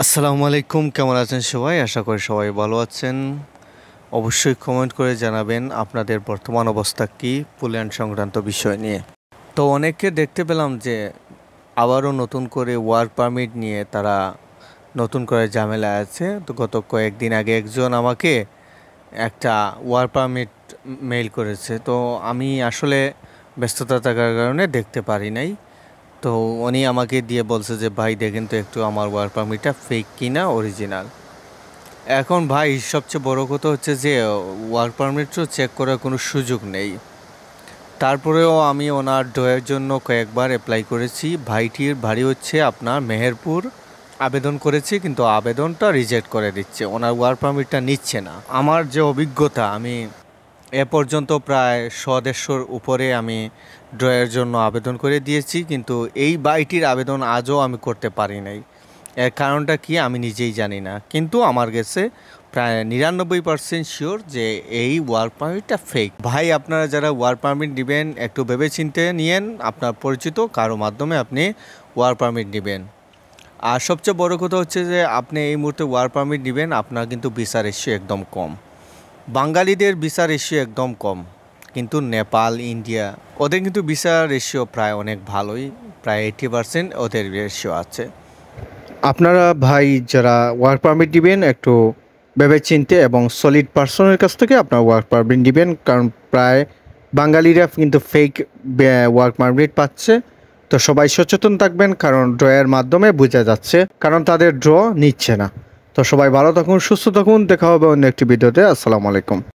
আসসালামু আলাইকুম, কেমন আছেন সবাই? আশা করি সবাই ভালো আছেন। অবশ্যই কমেন্ট করে জানাবেন আপনাদের বর্তমান অবস্থা কী পুল্যান্ড সংক্রান্ত বিষয় নিয়ে। তো অনেককে দেখতে পেলাম যে আবারও নতুন করে ওয়ার্ক পারমিট নিয়ে তারা নতুন করে ঝামেলায় আছে। তো গত কয়েকদিন আগে একজন আমাকে একটা ওয়ার্ক পারমিট মেইল করেছে। তো আমি আসলে ব্যস্ততা থাকার কারণে দেখতে পারি নাই। তো উনি আমাকে দিয়ে বলছে যে ভাই দেখেন তো একটু আমার ওয়ার্ক পারমিটটা ফেক কিনা অরিজিনাল। এখন ভাই সবচেয়ে বড় কথা হচ্ছে যে ওয়ার্ক পারমিটও চেক করার কোনো সুযোগ নেই। তারপরেও আমি ওনার ডয়ের জন্য কয়েকবার অ্যাপ্লাই করেছি। ভাইটির বাড়ি হচ্ছে আপনার মেহেরপুর। আবেদন করেছি কিন্তু আবেদনটা রিজেক্ট করে দিচ্ছে, ওনার ওয়ার্ক পারমিটটা নিচ্ছে না। আমার যে অভিজ্ঞতা, আমি এ পর্যন্ত প্রায় 100-150 উপরে আমি ড্রয়ের জন্য আবেদন করে দিয়েছি, কিন্তু এই বাইটির আবেদন আজও আমি করতে পারি নাই। এর কারণটা কি আমি নিজেই জানি না, কিন্তু আমার কাছে প্রায় 99% শিওর যে এই ওয়ার্ক পারমিটটা ফেক। ভাই আপনারা যারা ওয়ার্ক পারমিট নেবেন একটু ভেবেচিন্তে নিয়েন, আপনার পরিচিত কারো মাধ্যমে আপনি ওয়ার্ক পারমিট নেবেন। আর সবচেয়ে বড় কথা হচ্ছে যে আপনি এই মুহূর্তে ওয়ার্ক পারমিট নেবেন, আপনার কিন্তু ভিসা রেশিও একদম কম। বাঙালিদের ভিসা রেশিও একদম কম, কিন্তু নেপাল, ইন্ডিয়া ওদের কিন্তু ভিসা রেশিও প্রায় অনেক ভালোই, প্রায় 80% ওদের রেশিও আছে। আপনারা ভাই যারা ওয়ার্ক পারমিট দিবেন একটু ভেবেচিন্তে এবং সলিড পার্সনের কাছ থেকে আপনার ওয়ার্ক পারমিট দিবেন, কারণ প্রায় বাঙালিরা কিন্তু ফেক ওয়ার্ক পারমিট পাচ্ছে। তো সবাই সচেতন থাকবেন, কারণ ড্রয়ের মাধ্যমে বোঝা যাচ্ছে, কারণ তাদের ড্র নিচ্ছে না। তো সবাই ভালো থাকুন, সুস্থ থাকুন, দেখা হবে অন্য একটি ভিডিওতে। আসসালামু আলাইকুম।